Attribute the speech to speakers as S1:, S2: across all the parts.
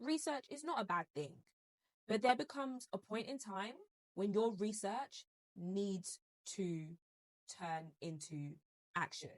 S1: research is not a bad thing, but there becomes a point in time when your research needs to turn into action.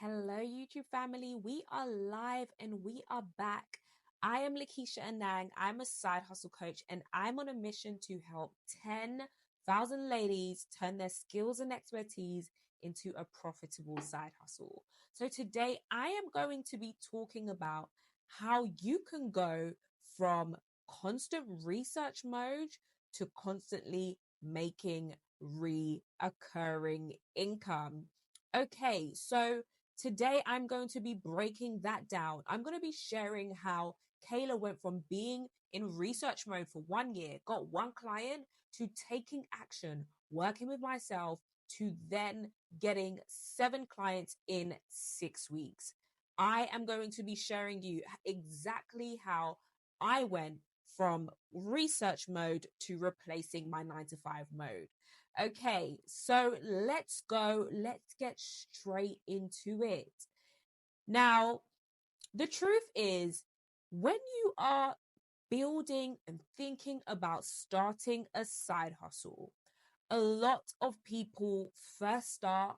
S1: Hello, YouTube family. We are live and we are back. I am Lakeisha Annang. I'm a side hustle coach and I'm on a mission to help 10,000 ladies turn their skills and expertise into a profitable side hustle. So today I am going to be talking about how you can go from constant research mode to constantly making reoccurring income. Okay, so today I'm going to be breaking that down. I'm going to be sharing how Kayla went from being in research mode for 1 year, got one client, to taking action, working with myself, to then getting 7 clients in 6 weeks. I am going to be sharing you exactly how I went from research mode to replacing my 9 to 5 mode. Okay, so let's go. Let's get straight into it. Now, the truth is, when you are building and thinking about starting a side hustle, a lot of people first start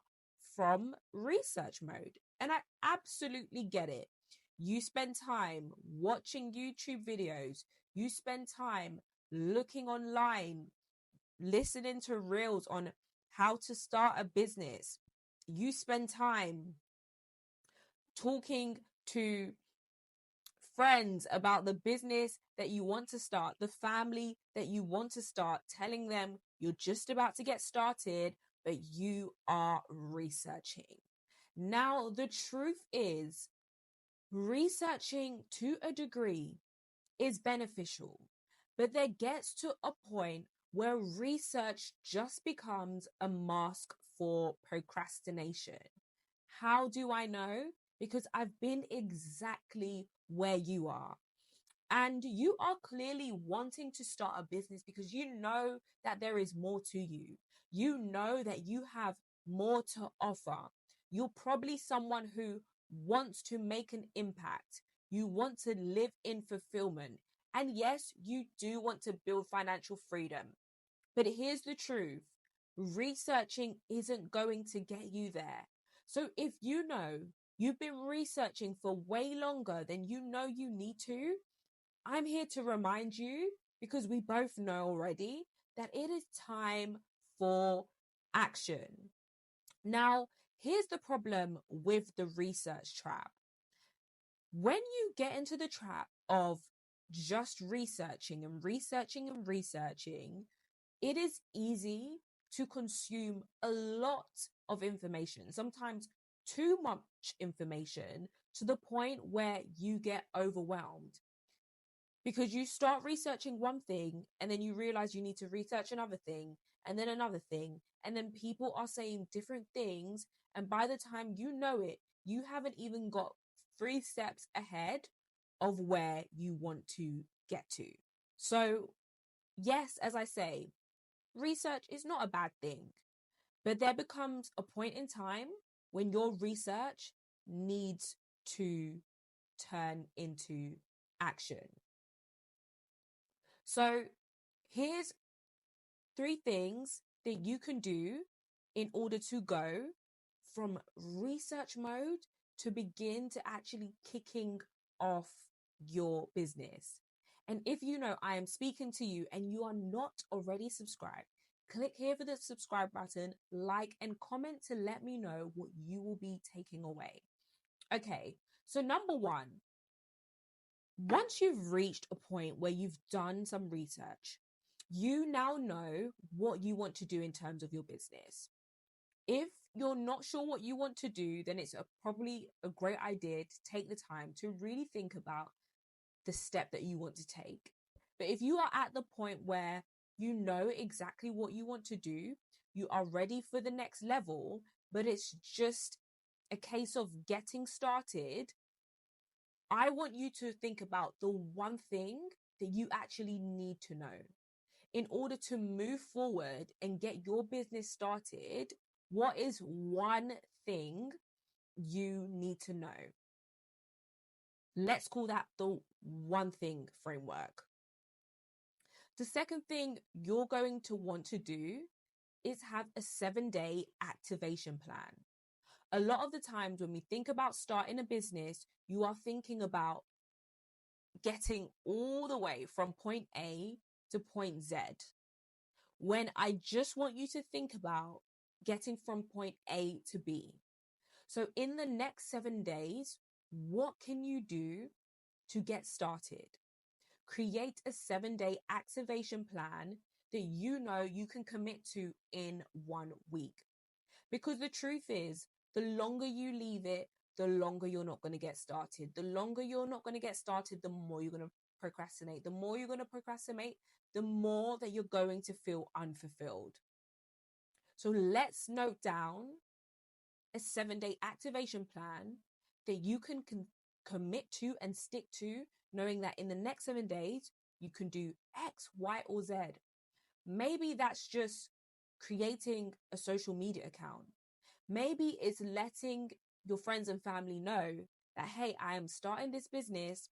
S1: from research mode. And I absolutely get it. You spend time watching YouTube videos, you spend time looking online, listening to reels on how to start a business. You spend time talking to friends about the business that you want to start, the family that you want to start, telling them you're just about to get started, but you are researching. Now, the truth is, researching to a degree is beneficial, but there gets to a point where research just becomes a mask for procrastination. How do I know? Because I've been exactly where you are. And you are clearly wanting to start a business because you know that there is more to you. You know that you have more to offer. You're probably someone who wants to make an impact. You want to live in fulfillment. And yes, you do want to build financial freedom. But here's the truth. Researching isn't going to get you there. So if you know you've been researching for way longer than you know you need to, I'm here to remind you, because we both know already, that it is time for action. Now, here's the problem with the research trap. When you get into the trap of just researching and researching and researching, it is easy to consume a lot of information, sometimes too much information, to the point where you get overwhelmed. Because you start researching one thing and then you realize you need to research another thing and then another thing. And then people are saying different things. And by the time you know it, you haven't even got 3 steps ahead of where you want to get to. So, yes, as I say, research is not a bad thing, but there becomes a point in time when your research needs to turn into action. So here's 3 things that you can do in order to go from research mode to begin to actually kicking off your business. And if you know I am speaking to you and you are not already subscribed, click here for the subscribe button, like and comment to let me know what you will be taking away. Okay, so number 1, once you've reached a point where you've done some research, you now know what you want to do in terms of your business. If you're not sure what you want to do, then it's probably a great idea to take the time to really think about the step that you want to take. But if you are at the point where you know exactly what you want to do, you are ready for the next level, but it's just a case of getting started, I want you to think about the one thing that you actually need to know. In order to move forward and get your business started, what is one thing you need to know? Let's call that the one thing framework. The second thing you're going to want to do is have a 7-day activation plan. A lot of the times when we think about starting a business, you are thinking about getting all the way from point A to point Z, when I just want you to think about getting from point A to B. So in the next 7 days, what can you do to get started? Create a 7-day activation plan that you know you can commit to in 1 week. Because the truth is, the longer you leave it, the longer you're not going to get started. The longer you're not going to get started, the more you're going to procrastinate. The more you're going to procrastinate, the more that you're going to feel unfulfilled. So let's note down a 7-day activation plan that you can commit to and stick to, knowing that in the next 7 days, you can do X, Y, or Z. Maybe that's just creating a social media account. Maybe it's letting your friends and family know that, hey, I am starting this business,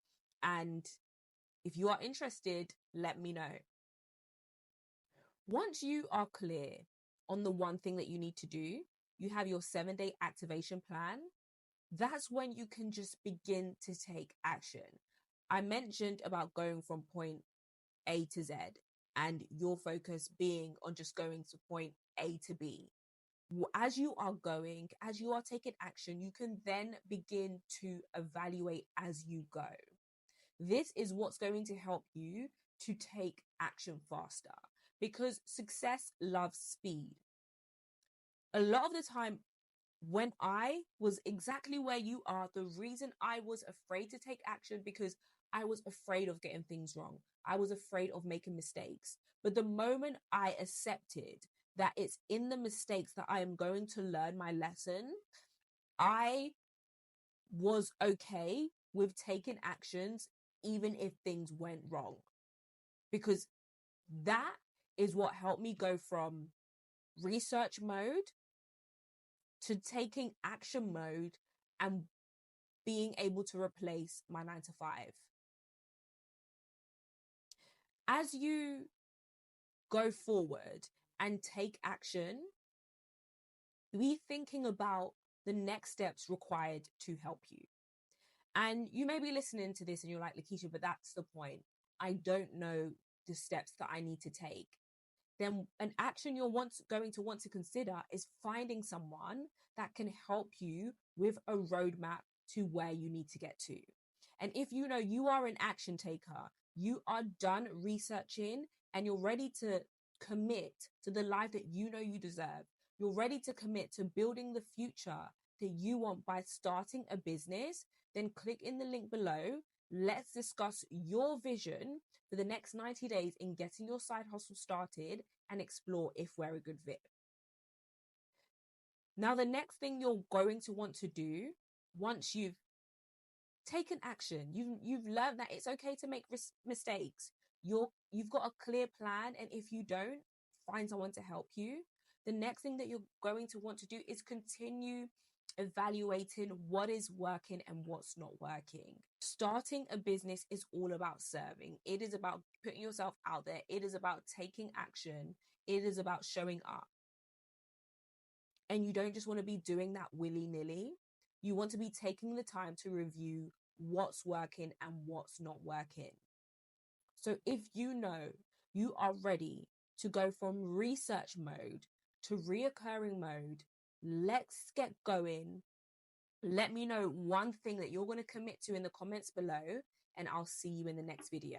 S1: and if you are interested, let me know. Once you are clear on the one thing that you need to do, you have your 7-day activation plan. That's when you can just begin to take action. I mentioned about going from point A to Z and your focus being on just going to point A to B. As you are going, as you are taking action, you can then begin to evaluate as you go. This is what's going to help you to take action faster, because success loves speed. A lot of the time, when I was exactly where you are, the reason I was afraid to take action because I was afraid of getting things wrong. I was afraid of making mistakes. But the moment I accepted that it's in the mistakes that I am going to learn my lesson, I was okay with taking actions even if things went wrong. Because that is what helped me go from research mode to taking action mode and being able to replace my 9-to-5. As you go forward and take action, be thinking about the next steps required to help you. And you may be listening to this and you're like, Lakeisha, but that's the point. I don't know the steps that I need to take. Then an action you're going to want to consider is finding someone that can help you with a roadmap to where you need to get to. And if you know you are an action taker, you are done researching and you're ready to commit to the life that you know you deserve, you're ready to commit to building the future that you want by starting a business, then click in the link below. Let's discuss your vision for the next 90 days in getting your side hustle started and explore if we're a good fit. Now, the next thing you're going to want to do once you've taken action, you've learned that it's okay to make mistakes. You've got a clear plan, and if you don't, find someone to help you. The next thing that you're going to want to do is continue evaluating what is working and what's not working. Starting a business is all about serving. It is about putting yourself out there. It is about taking action. It is about showing up. And you don't just want to be doing that willy-nilly. You want to be taking the time to review what's working and what's not working. So if you know you are ready to go from research mode to reoccurring mode, let's get going. Let me know one thing that you're going to commit to in the comments below, and I'll see you in the next video.